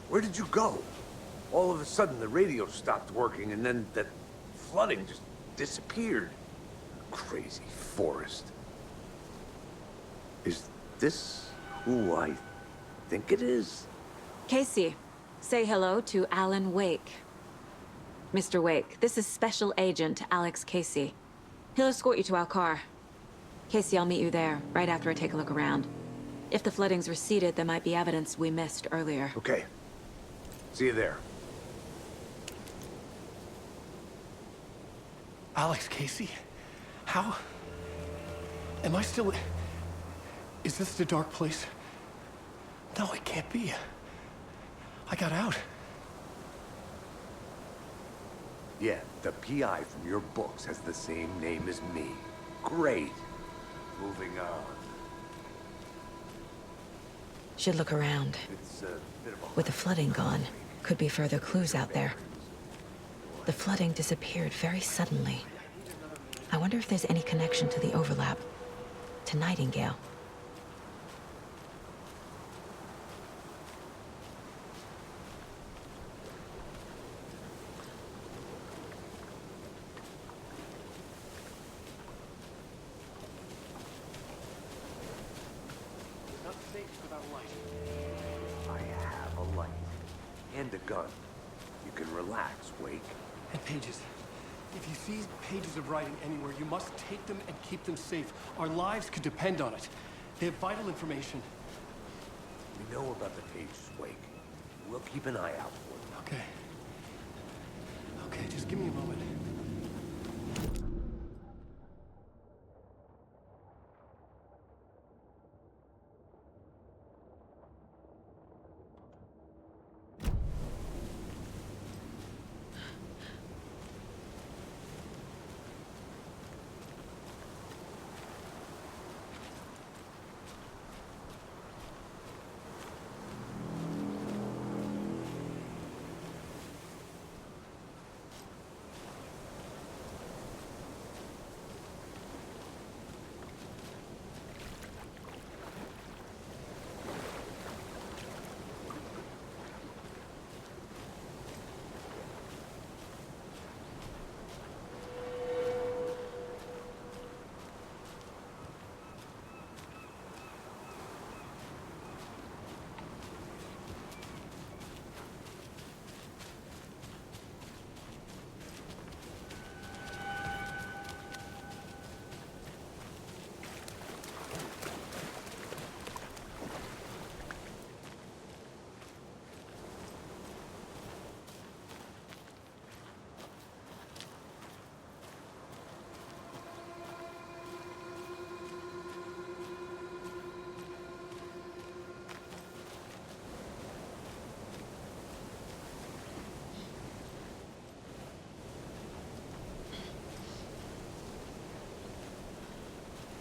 where did you go? All of a sudden, the radio stopped working, and then that flooding just disappeared. Crazy forest. Is this who I think it is? Casey, say hello to Alan Wake. Mr. Wake, this is Special Agent Alex Casey. He'll escort you to our car. Casey, I'll meet you there, right after I take a look around. If the flooding's receded, there might be evidence we missed earlier. Okay. See you there. Alex Casey? How? Am I still... Is this the dark place? No, it can't be. I got out. Yeah, the PI from your books has the same name as me. Great. Moving on. Should look around. It's a bit of a... With the flooding gone, could be further clues out there. The flooding disappeared very suddenly. I wonder if there's any connection to the overlap. To Nightingale. Not safe without a light. I have a light. And a gun. You can relax, Wake. And pages. If you see pages of writing anywhere, you must take them and keep them safe. Our lives could depend on it. They have vital information. We know about the pages, Wake. We'll keep an eye out for them. Okay. Okay, just give me a moment.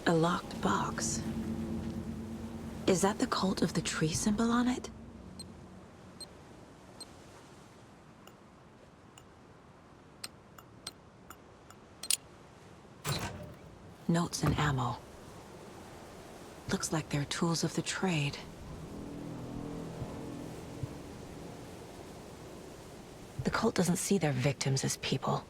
A locked box. Is that the cult of the tree symbol on it? Notes and ammo. Looks like they're tools of the trade. The cult doesn't see their victims as people.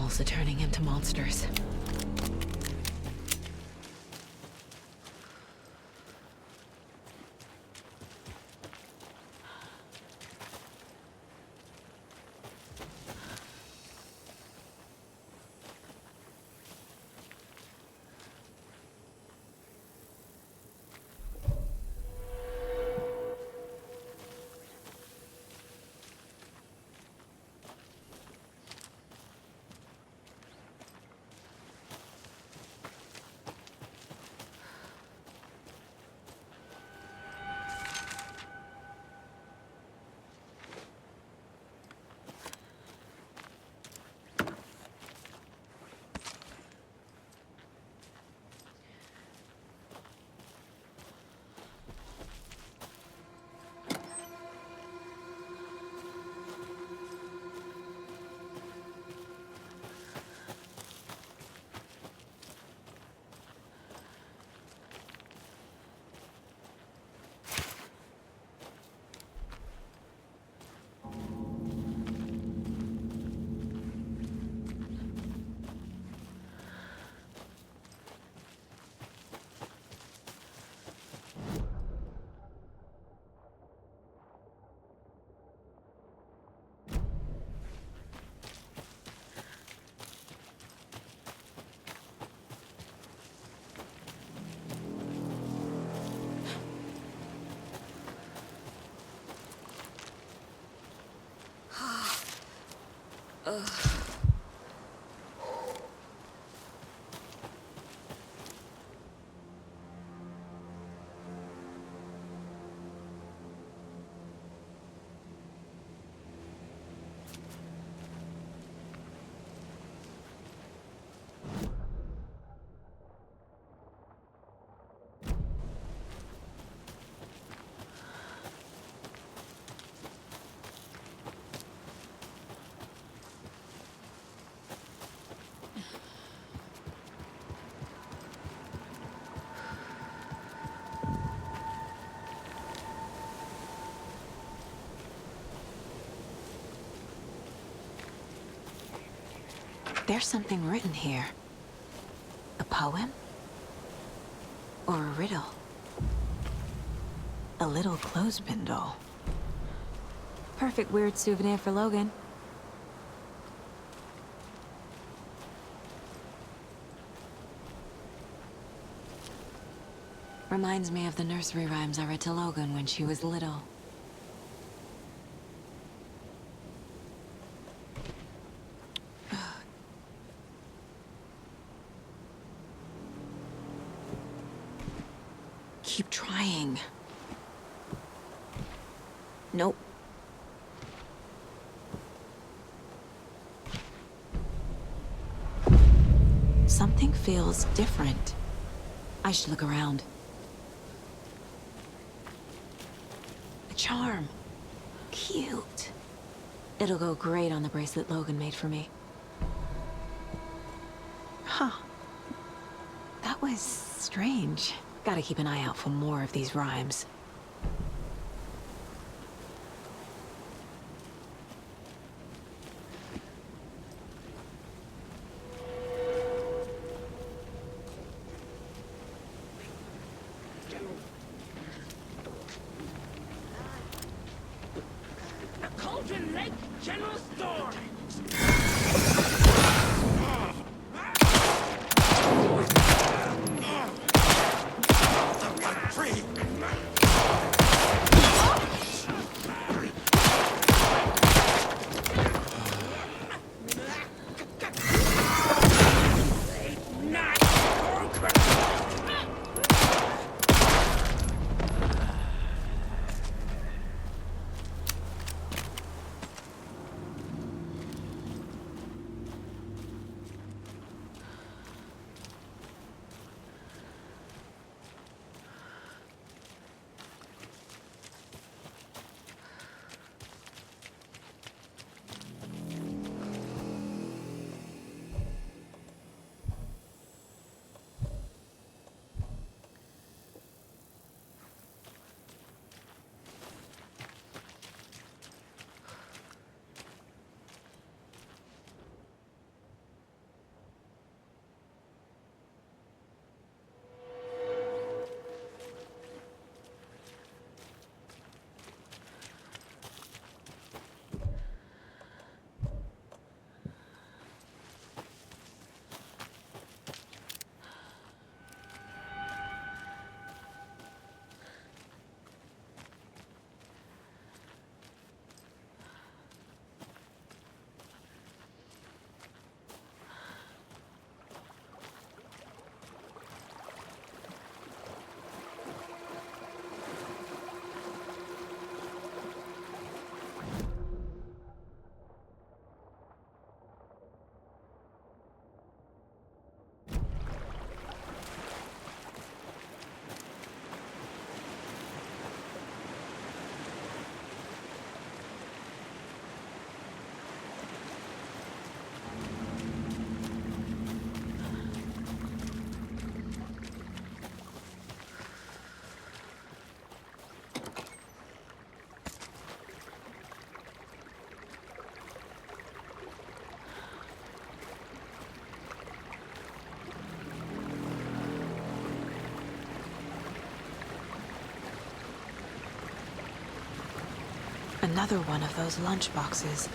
animals are turning into monsters. There's something written here. A poem? Or a riddle? A little clothespin doll. Perfect weird souvenir for Logan. Reminds me of the nursery rhymes I read to Logan when she was little. Keep trying. Nope. Something feels different. I should look around. A charm. Cute. It'll go great on the bracelet Logan made for me. Huh. That was strange. Gotta keep an eye out for more of these rhymes. Cauldron Lake General Store! Another one of those lunch boxes.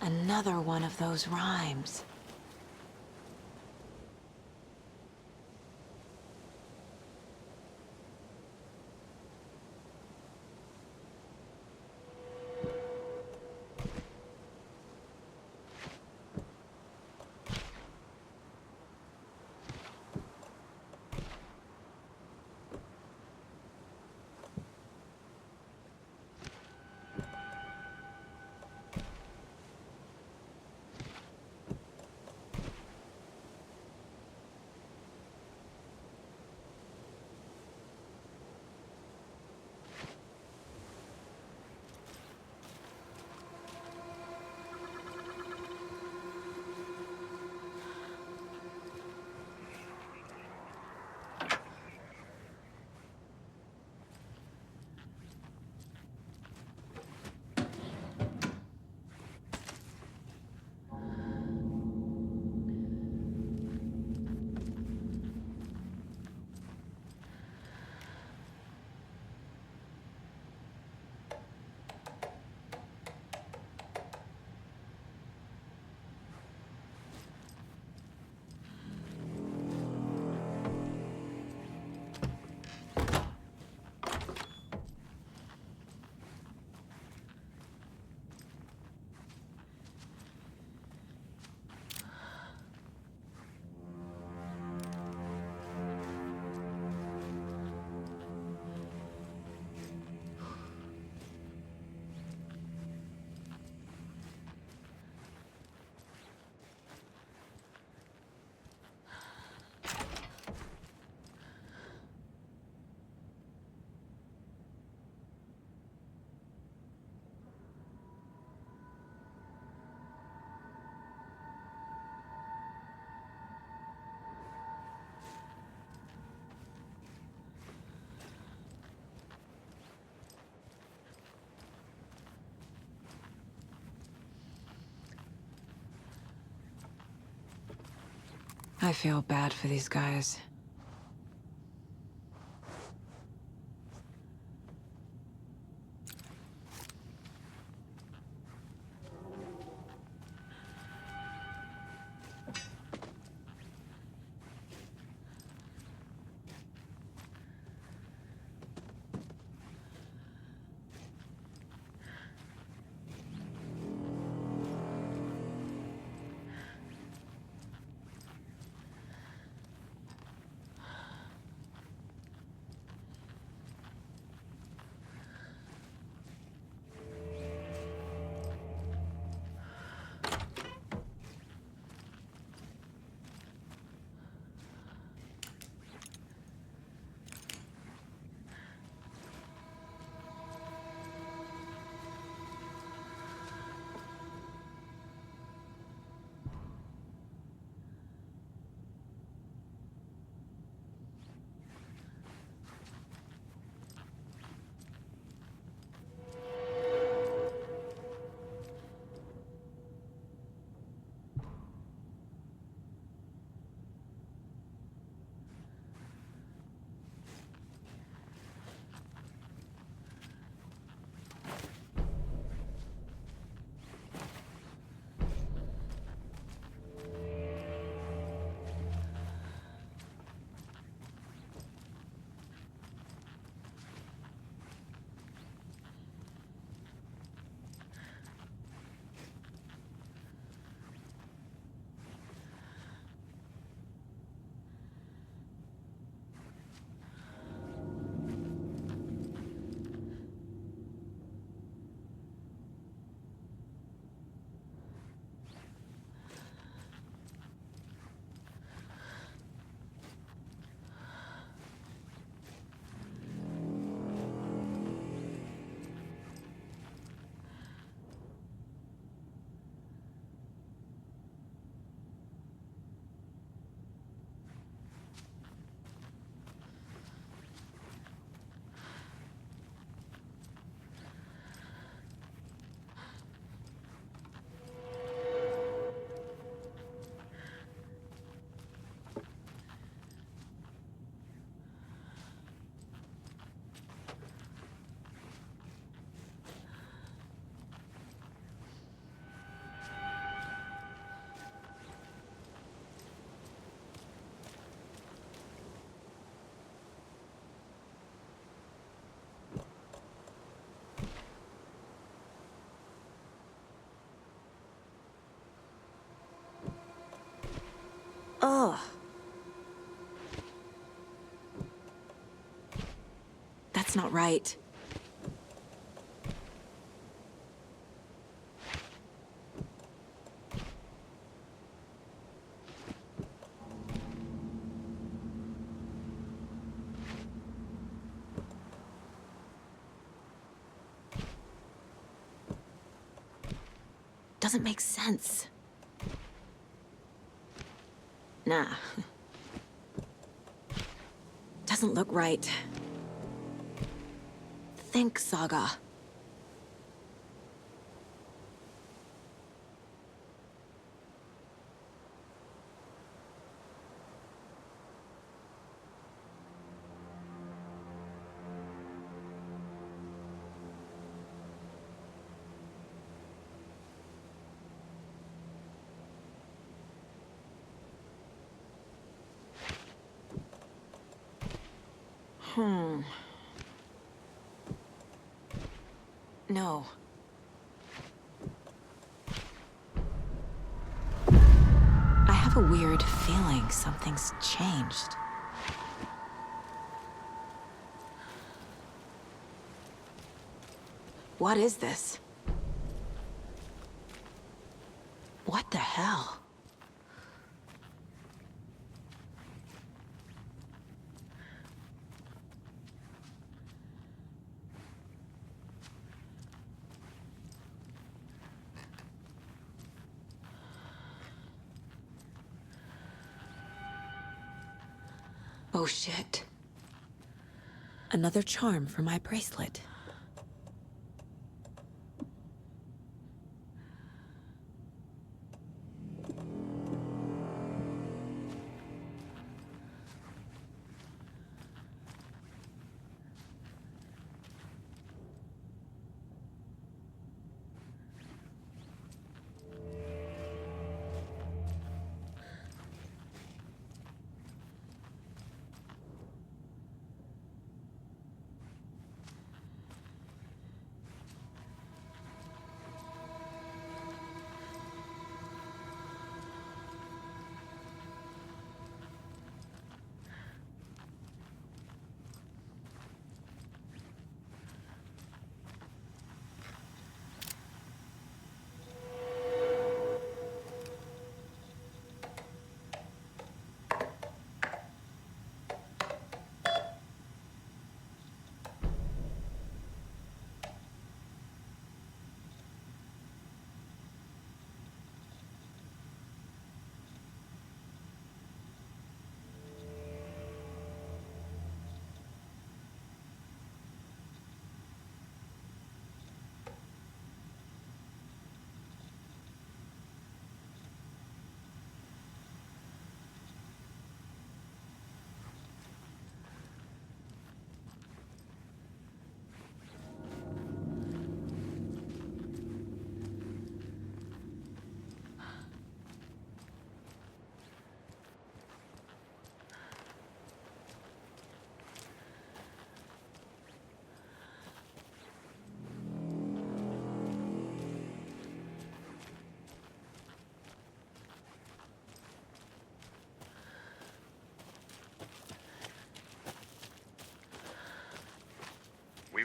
Another one of those rhymes. I feel bad for these guys. Ugh. That's not right. Doesn't make sense. Nah. Doesn't look right. Think, Saga. No. I have a weird feeling something's changed. What is this? What the hell? Oh shit. Another charm for my bracelet.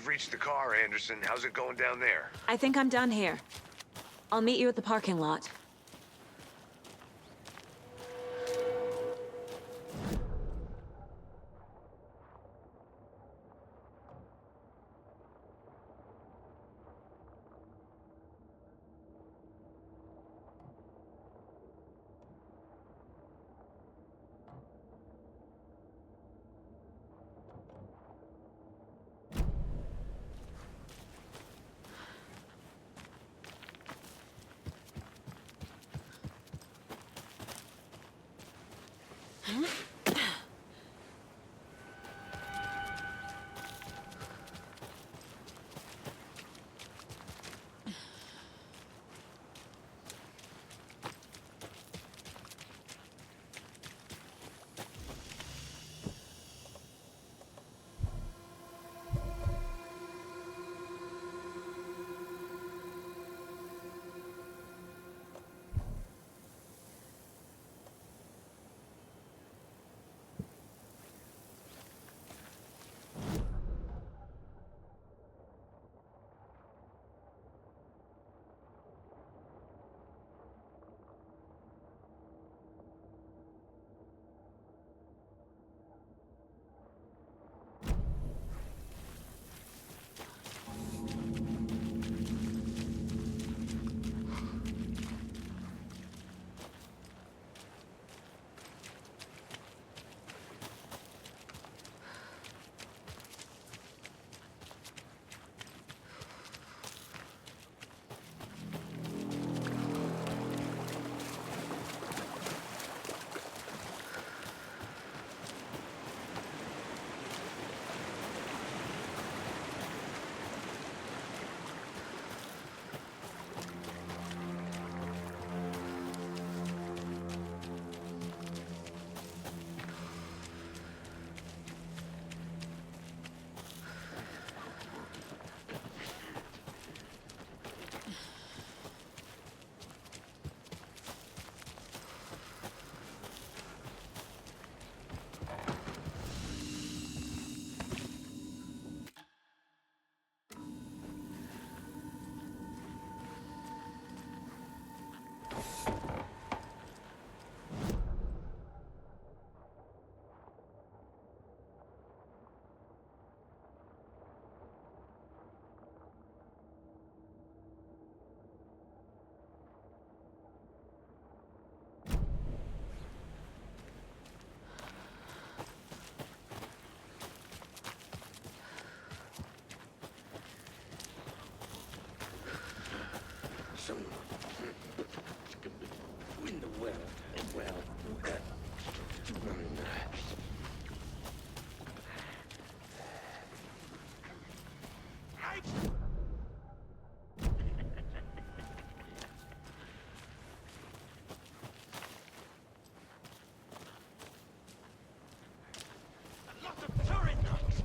you've reached the car, Anderson. How's it going down there? I think I'm done here. I'll meet you at the parking lot. Some... in the well. A lot of turret nuts!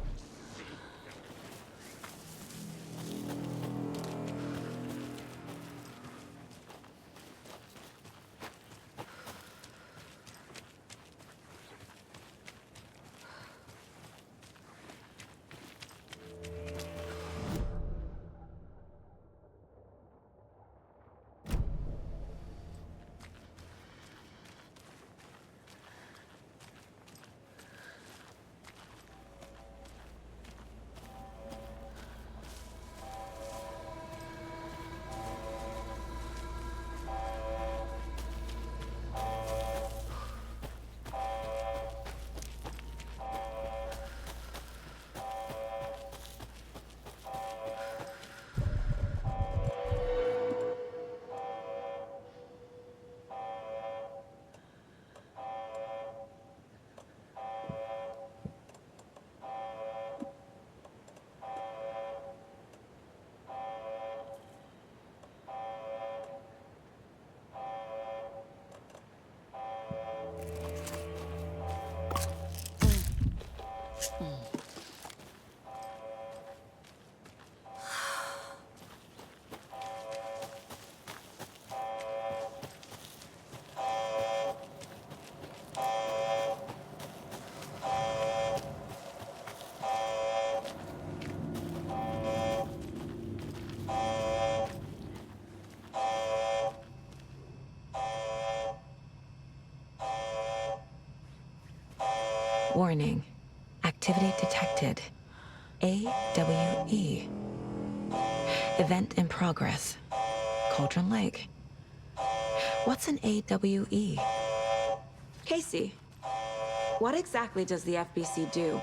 Warning. Activity detected. AWE. Event in progress. Cauldron Lake. What's an AWE? Casey, what exactly does the FBC do?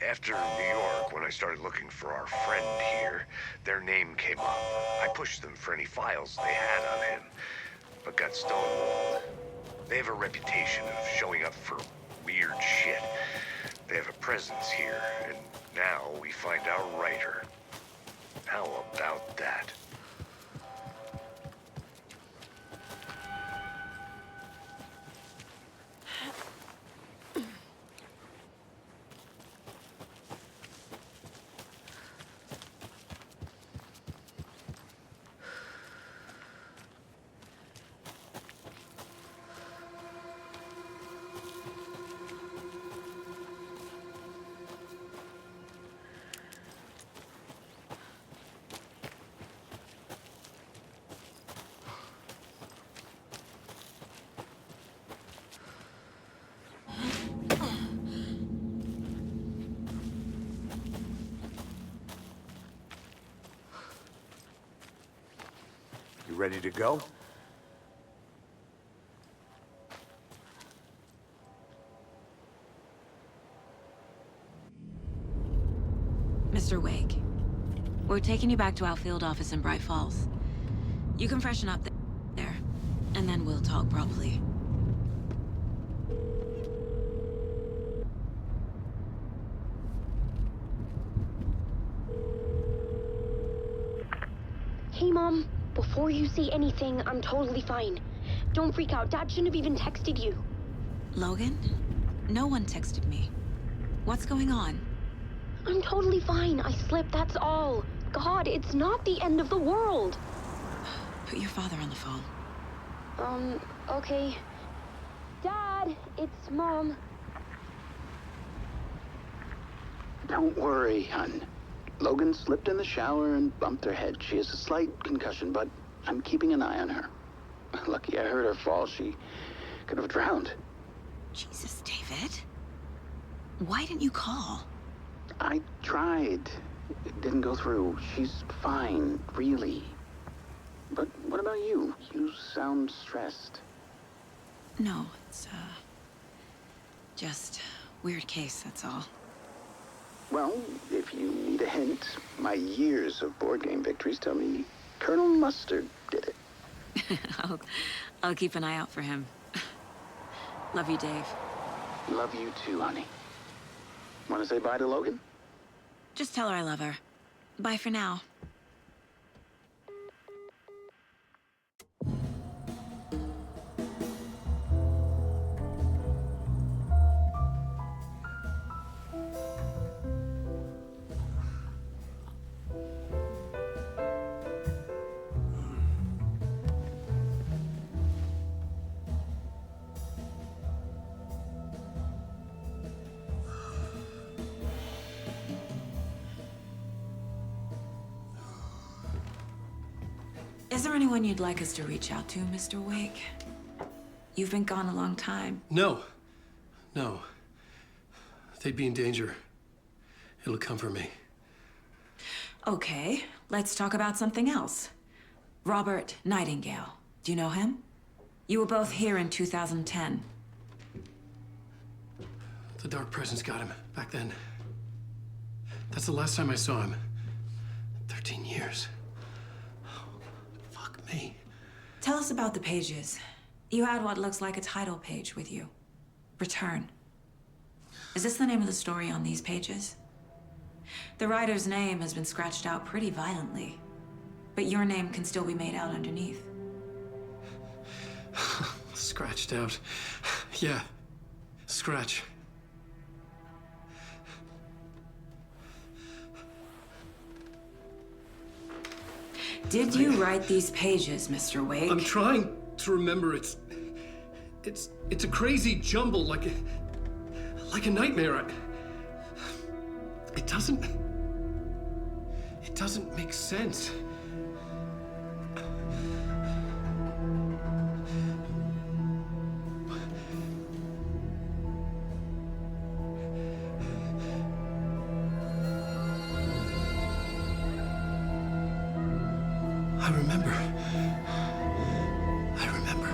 After New York, when I started looking for our friend here, their name came up. I pushed them for any files they had on him, but got stonewalled. They have a reputation of showing up for weird shit. They have a presence here, and now we find our writer. How about that? You ready to go? Mr. Wake, we're taking you back to our field office in Bright Falls. You can freshen up there, and then we'll talk properly. Hey, Mom. Before you say anything, I'm totally fine. Don't freak out. Dad shouldn't have even texted you. Logan? No one texted me. What's going on? I'm totally fine. I slipped, that's all. God, it's not the end of the world. Put your father on the phone. Okay. Dad, it's Mom. Don't worry, hon. Logan slipped in the shower and bumped her head. She has a slight concussion, but I'm keeping an eye on her. Lucky I heard her fall. She could have drowned. Jesus, David. Why didn't you call? I tried. It didn't go through. She's fine, really. But what about you? You sound stressed. No, it's, just weird case, that's all. Well, if you need a hint, my years of board game victories tell me Colonel Mustard did it. I'll keep an eye out for him. Love you, Dave. Love you too, honey. Want to say bye to Logan? Just tell her I love her. Bye for now. Is there anyone you'd like us to reach out to, Mr. Wake? You've been gone a long time. No. No. They'd be in danger. It'll come for me. Okay, let's talk about something else. Robert Nightingale. Do you know him? You were both here in 2010. The Dark Presence got him back then. That's the last time I saw him. 13 years. Fuck me. Tell us about the pages. You had what looks like a title page with you. Return. Is this the name of the story on these pages? The writer's name has been scratched out pretty violently, but your name can still be made out underneath. Scratched out. Yeah. Scratch. Did you write these pages, Mr. Wake? I'm trying to remember. It's a crazy jumble, like a nightmare. It doesn't make sense. I remember. I remember.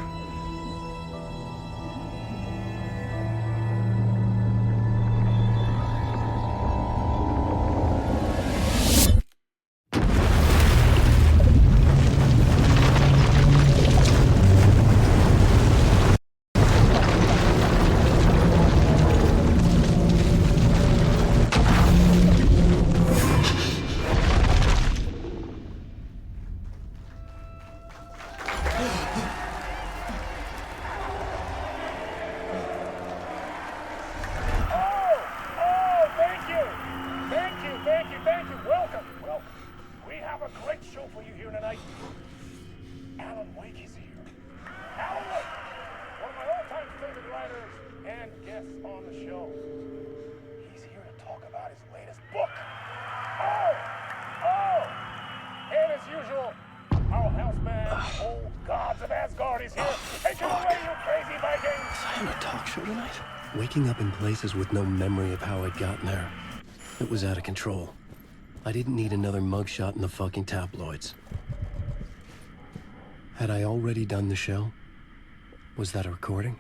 Thank you. Welcome. We have a great show for you here tonight. Alan Wake is here. Alan Wake, one of my all-time favorite writers and guests on the show. He's here to talk about his latest book. And as usual, our houseman, old gods of Asgard, is here. Take it away, you crazy Vikings! Was I on a talk show tonight? Waking up in places with no memory of how I'd gotten there. It was out of control. I didn't need another mugshot in the fucking tabloids. Had I already done the show? Was that a recording?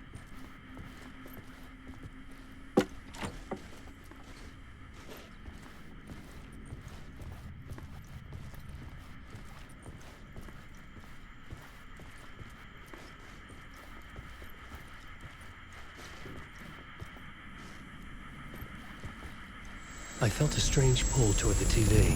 I felt a strange pull toward the TV.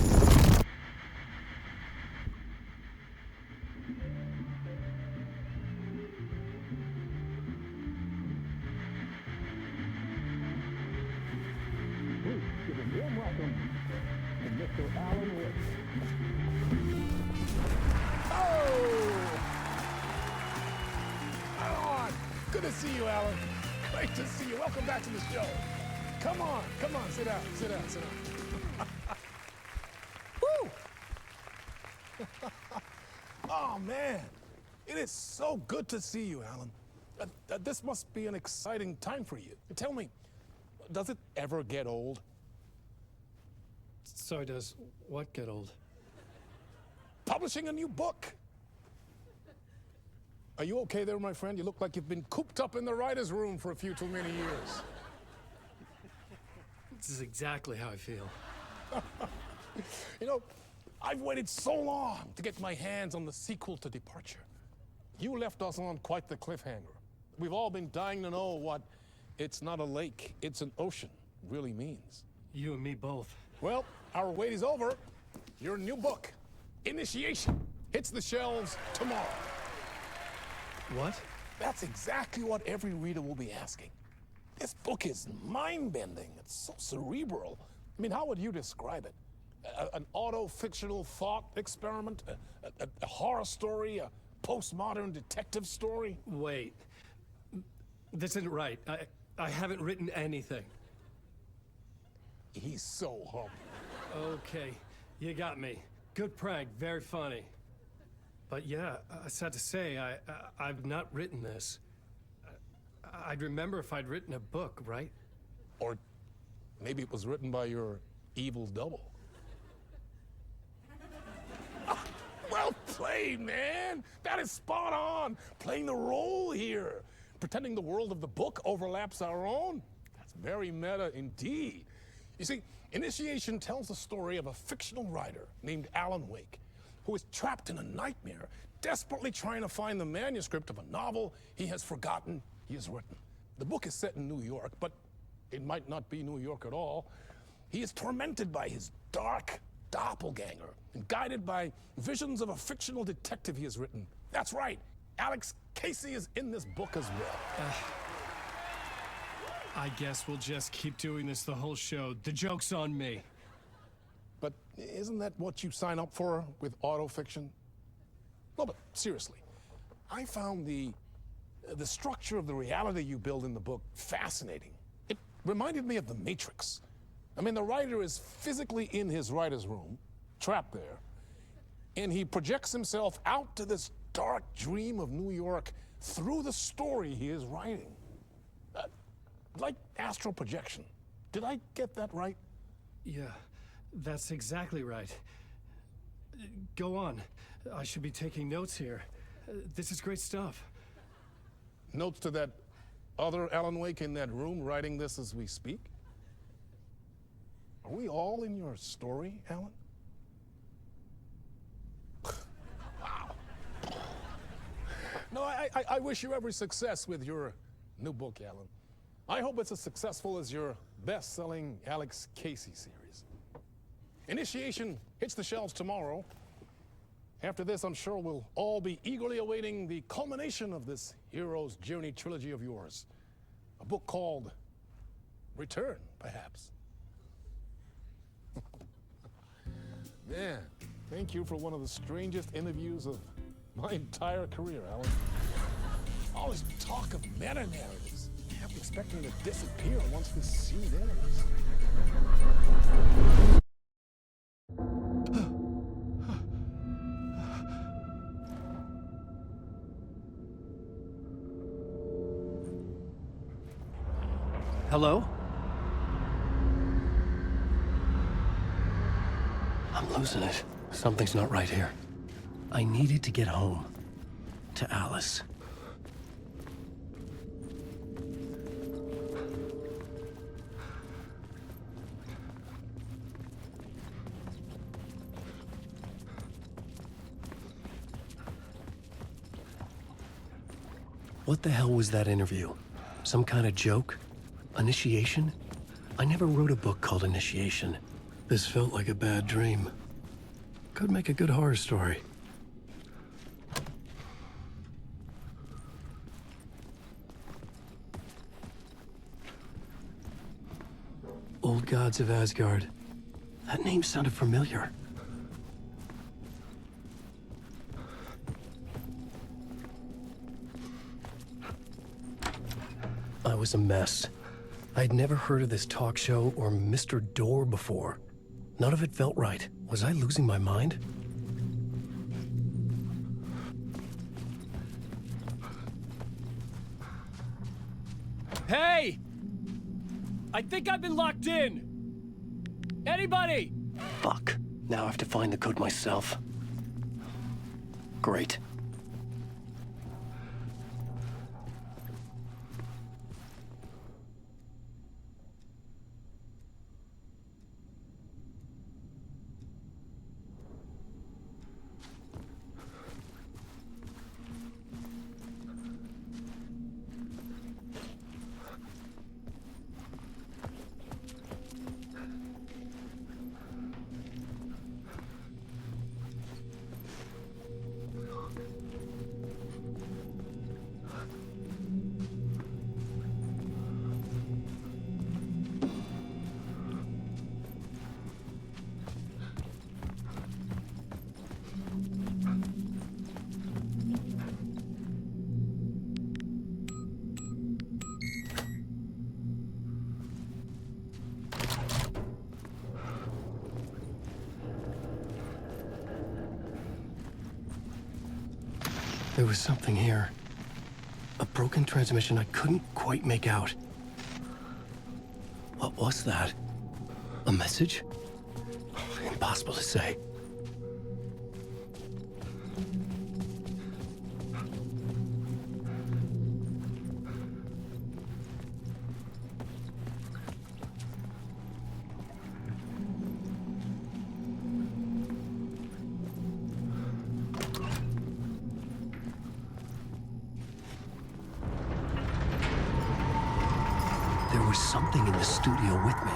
Good to see you, Alan. Great to see you. Welcome back to the show. Come on, sit down. Woo! Oh, man. It is so good to see you, Alan. This must be an exciting time for you. Tell me, does it ever get old? Sorry, does what get old? Publishing a new book. Are you okay there, my friend? You look like you've been cooped up in the writer's room for a few too many years. This is exactly how I feel. You know, I've waited so long to get my hands on the sequel to Departure. You left us on quite the cliffhanger. We've all been dying to know what "it's not a lake, it's an ocean" really means. You and me both. Well, our wait is over. Your new book, Initiation, hits the shelves tomorrow. What? That's exactly what every reader will be asking. This book is mind-bending. It's so cerebral. I mean, how would you describe it? An auto-fictional thought experiment? A horror story? A postmodern detective story? Wait. This isn't right. I haven't written anything. He's so humble. Okay, you got me. Good prank, very funny. But yeah, sad to say, I've not written this. I'd remember if I'd written a book, right? Or maybe it was written by your evil double. Well played, man! That is spot on! Playing the role here. Pretending the world of the book overlaps our own. That's very meta indeed. You see, Initiation tells the story of a fictional writer named Alan Wake, who is trapped in a nightmare, desperately trying to find the manuscript of a novel he has forgotten he has written. The book is set in New York, but it might not be New York at all. He is tormented by his dark doppelganger and guided by visions of a fictional detective he has written. That's right, Alex Casey is in this book as well. I guess we'll just keep doing this the whole show. The joke's on me. But isn't that what you sign up for with autofiction? No, but seriously, I found the structure of the reality you build in the book fascinating. It reminded me of The Matrix. I mean, the writer is physically in his writer's room, trapped there, and he projects himself out to this dark dream of New York through the story he is writing. Like astral projection. Did I get that right? Yeah, that's exactly right. Go on. I should be taking notes here. This is great stuff. Notes to that other Alan Wake in that room writing this as we speak? Are we all in your story, Alan? Wow. No, I wish you every success with your new book, Alan. I hope it's as successful as your best-selling Alex Casey series. Initiation hits the shelves tomorrow. After this, I'm sure we'll all be eagerly awaiting the culmination of this hero's journey trilogy of yours. A book called Return, perhaps. Man, thank you for one of the strangest interviews of my entire career, Alan. All this talk of meta-narratives. I'm expecting to disappear once this scene ends. Hello? I'm losing it. Something's not right here. I needed to get home. To Alice. What the hell was that interview? Some kind of joke? Initiation? I never wrote a book called Initiation. This felt like a bad dream. Could make a good horror story. Old Gods of Asgard. That name sounded familiar. I was a mess. I'd never heard of this talk show or Mr. Door before. None of it felt right. Was I losing my mind? Hey! I think I've been locked in! Anybody? Fuck. Now I have to find the code myself. Great. There was something here. A broken transmission I couldn't quite make out. What was that? A message? Impossible to say. There was something in the studio with me.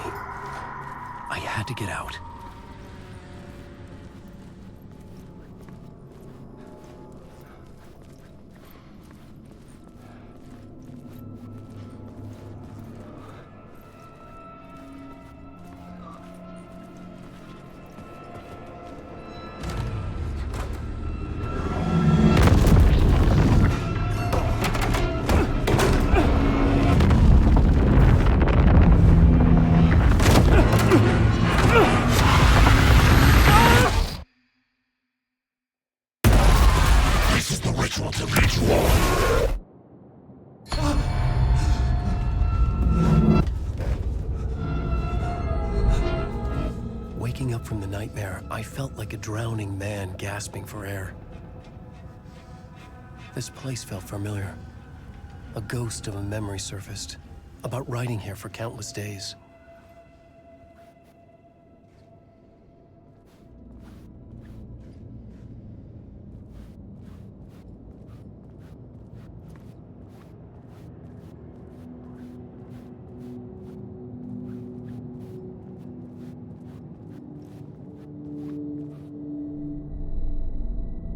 I had to get out. Waking up from the nightmare, I felt like a drowning man gasping for air. This place felt familiar. A ghost of a memory surfaced, about riding here for countless days.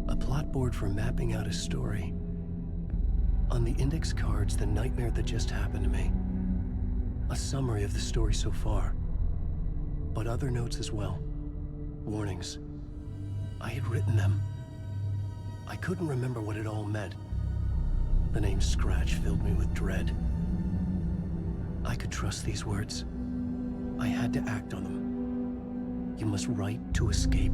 A plot board for mapping out a story. On the index cards, the nightmare that just happened to me. A summary of the story so far. But other notes as well. Warnings. I had written them. I couldn't remember what it all meant. The name Scratch filled me with dread. I could trust these words. I had to act on them. You must write to escape.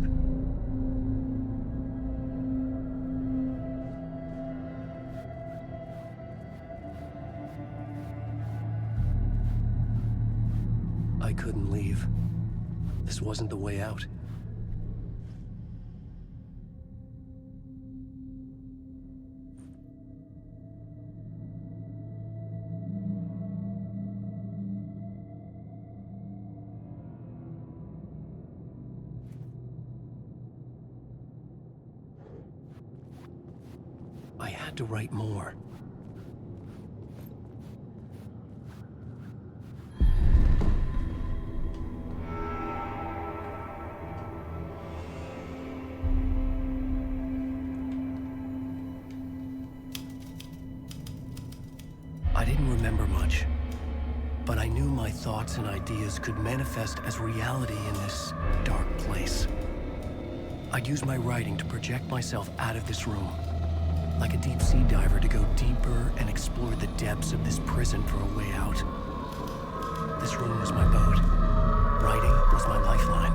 I couldn't leave. This wasn't the way out. I had to write more. I didn't remember much, but I knew my thoughts and ideas could manifest as reality in this dark place. I'd use my writing to project myself out of this room, like a deep-sea diver to go deeper and explore the depths of this prison for a way out. This room was my boat. Writing was my lifeline.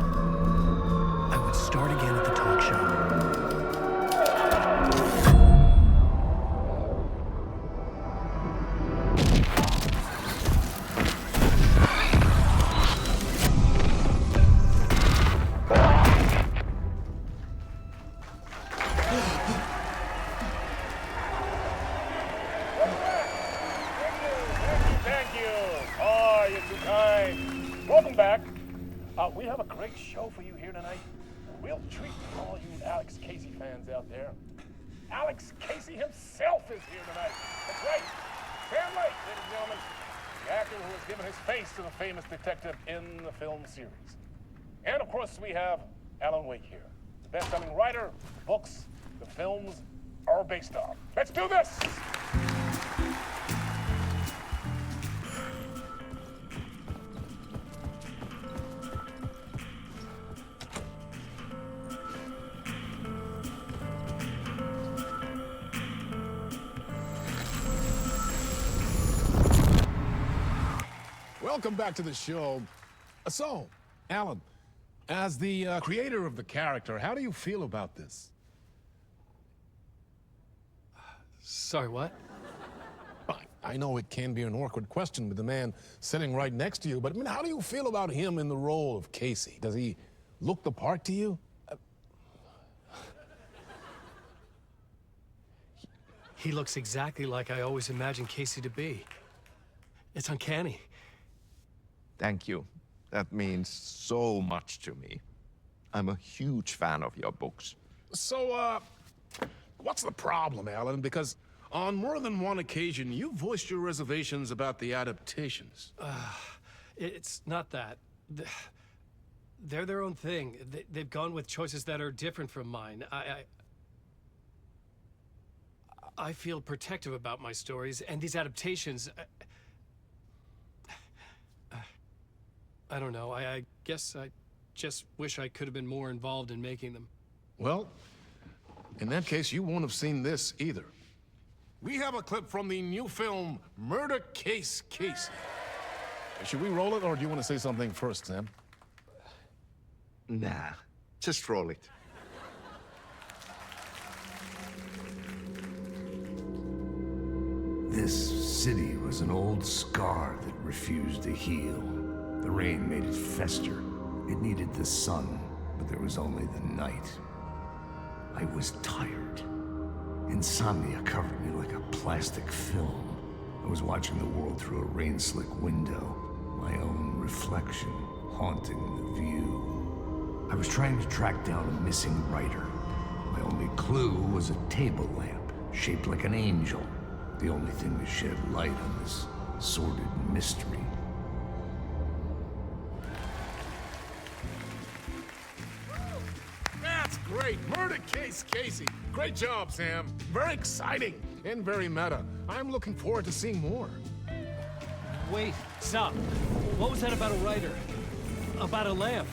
I would start again at the talk show. Welcome back. We have a great show for you here tonight. A real treat for all you Alex Casey fans out there. Alex Casey himself is here tonight. That's right. Sam Lake, ladies and gentlemen. The actor who has given his face to the famous detective in the film series. And of course, we have Alan Wake here. The best-selling writer, the books, the films are based on. Let's do this! Welcome back to the show. So, Alan, as the creator of the character, how do you feel about this? Sorry, what? I know it can be an awkward question with the man sitting right next to you, but I mean, how do you feel about him in the role of Casey? Does he look the part to you? He looks exactly like I always imagined Casey to be. It's uncanny. Thank you. That means so much to me. I'm a huge fan of your books. So, what's the problem, Alan? Because on more than one occasion, you voiced your reservations about the adaptations. It's not that. They're their own thing. They've gone with choices that are different from mine. I feel protective about my stories, and these adaptations... I don't know. I guess I just wish I could have been more involved in making them. Well, in that case, you won't have seen this either. We have a clip from the new film, Murder Case Casey. Should we roll it, or do you want to say something first, Sam? Nah, just roll it. This city was an old scar that refused to heal. The rain made it fester, It needed the sun, but there was only the night. I was tired. Insomnia covered me like a plastic film. I was watching the world through a rain-slick window, my own reflection haunting the view. I was trying to track down a missing writer. My only clue was a table lamp, shaped like an angel. The only thing to shed light on this sordid mystery. That's great. Murder case, Casey. Great job, Sam. Very exciting and very meta. I'm looking forward to seeing more. Wait, stop. What was that about a writer? About a lamp?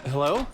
Hello?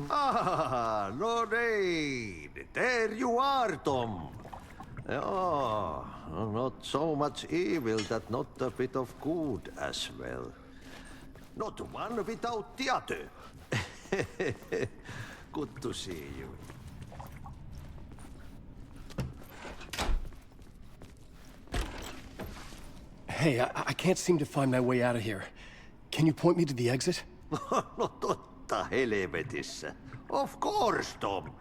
Ah, Lorraine! There you are, Tom. Oh, not so much evil that not a bit of good as well. Not one without the other. Good to see you. Hey, I can't seem to find my way out of here. Can you point me to the exit? No totta helvetissä. Of course, Tom.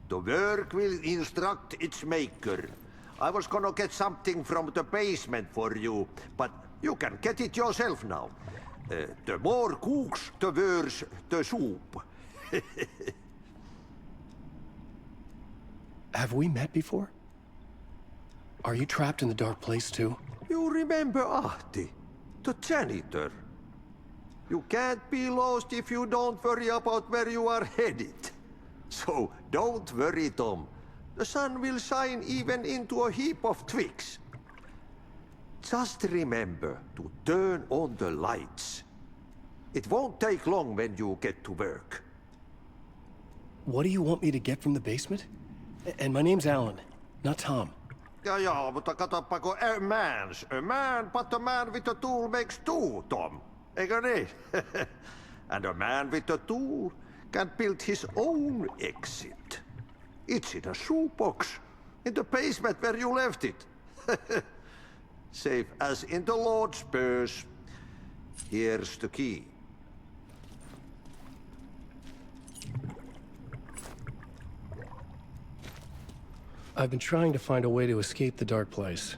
The work will instruct its maker. I was gonna get something from the basement for you, but you can get it yourself now. The more cooks, the worse the soup. Have we met before? Are you trapped in the dark place too? You remember Ahti, the janitor? You can't be lost if you don't worry about where you are headed. So don't worry, Tom. The sun will shine even into a heap of twigs. Just remember to turn on the lights. It won't take long when you get to work. What do you want me to get from the basement? And my name's Alan, not Tom. Ja, mutta katoppa kun a man, but a man with a tool makes two, Tom. Eikö niin? And a man with a tool can build his own exit. It's in a shoebox, in the basement where you left it. Safe as in the Lord's purse. Here's the key. I've been trying to find a way to escape the dark place.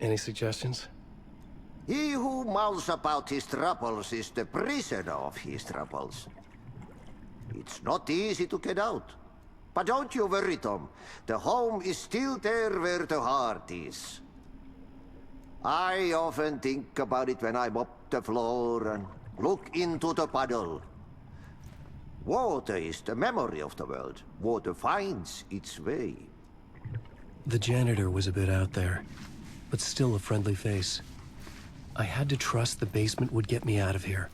Any suggestions? He who mouths about his troubles is the prisoner of his troubles. It's not easy to get out. But don't you worry, Tom. The home is still there where the heart is. I often think about it when I mop the floor and look into the puddle. Water is the memory of the world. Water finds its way. The janitor was a bit out there, but still a friendly face. I had to trust the basement would get me out of here.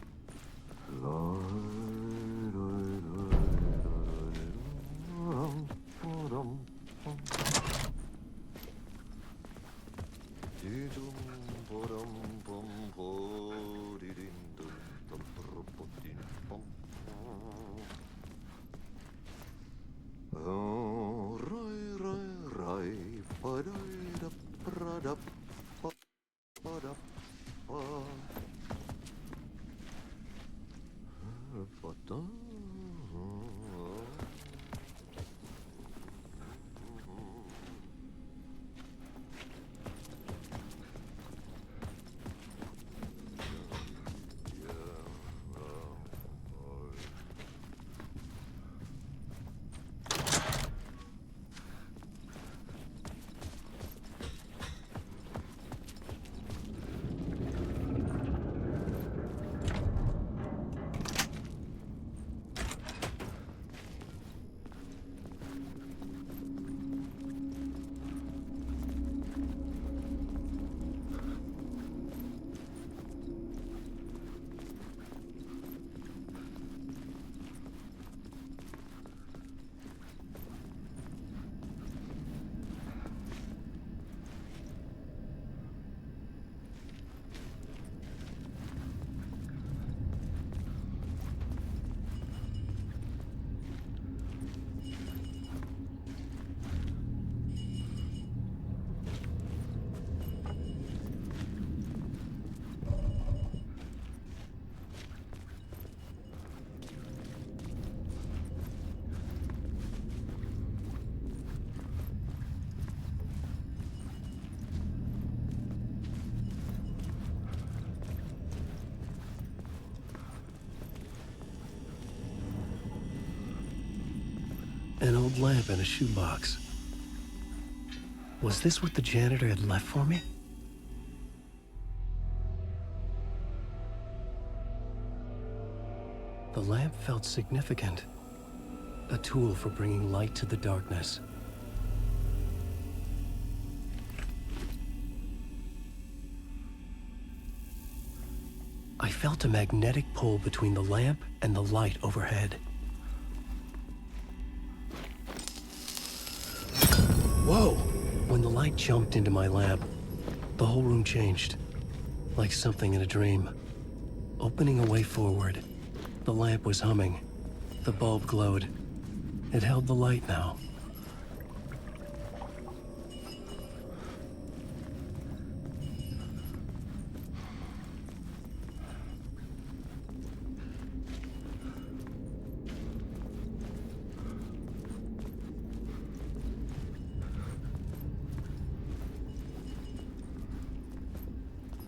An old lamp in a shoebox. Was this what the janitor had left for me? The lamp felt significant. A tool for bringing light to the darkness. I felt a magnetic pull between the lamp and the light overhead. Whoa! When the light jumped into my lamp, the whole room changed. Like something in a dream. Opening a way forward. The lamp was humming. The bulb glowed. It held the light now.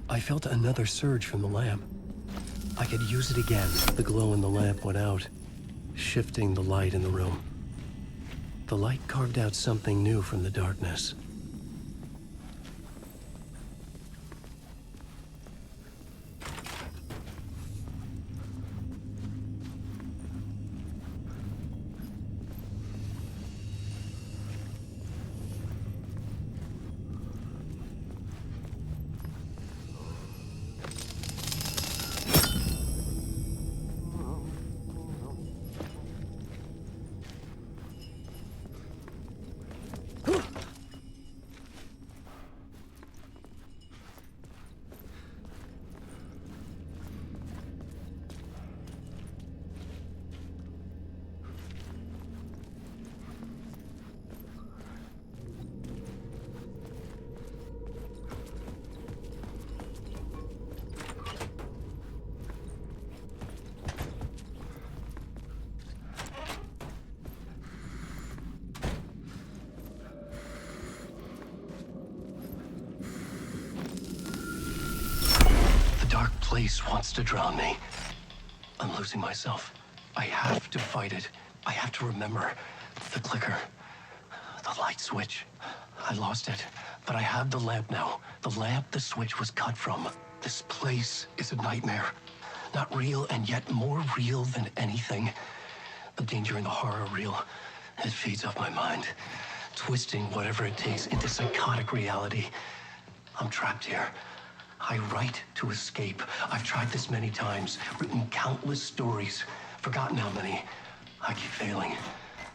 I felt another surge from the lamp. I could use it again. The glow in the lamp went out, shifting the light in the room. The light carved out something new from the darkness. place wants to drown me. I'm losing myself. I have to fight it. I have to remember the clicker, the light switch. I lost it, but I have the lamp now. The lamp the switch was cut from. This place is a nightmare. Not real, and yet more real than anything. The danger and the horror real. It feeds off my mind, twisting whatever it takes into psychotic reality. I'm trapped here. I write to escape. I've tried this many times, written countless stories, forgotten how many. I keep failing,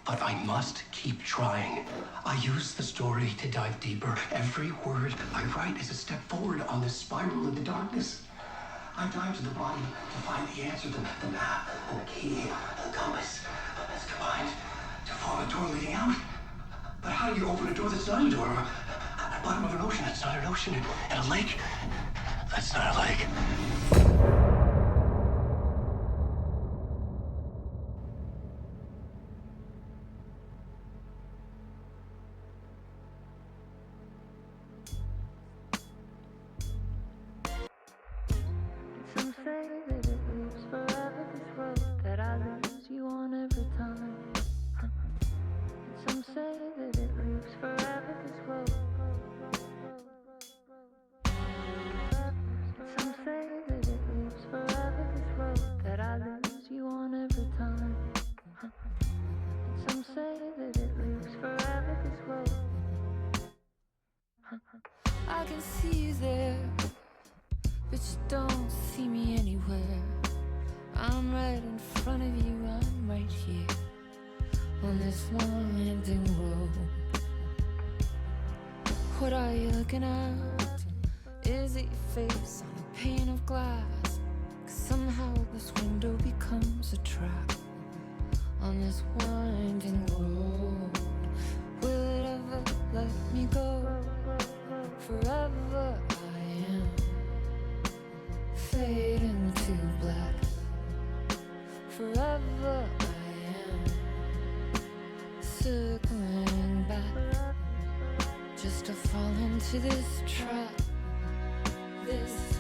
but I must keep trying. I use the story to dive deeper. Every word I write is a step forward on this spiral in the darkness. I dive to the bottom to find the answer, the map, and the key, the compass. It's combined to form a door leading out. But how do you open a door that's not a door? At the bottom of an ocean, that's not an ocean. And a lake, that's not a lake. Some say that it lives forever, this road that I lose you on every time. Some say that it lives forever, this road. Some say that it lives forever, this road that I lose you on every time. Some say that it lives forever, this road. I can see you there, but you don't see me anywhere. I'm right in front of you, I'm right here on this winding road. What are you looking at? Is it your face on a pane of glass? 'Cause somehow this window becomes a trap on this winding road. Will it ever let me go? Forever I am fading to black. Forever I am circling back, just to fall into this trap. This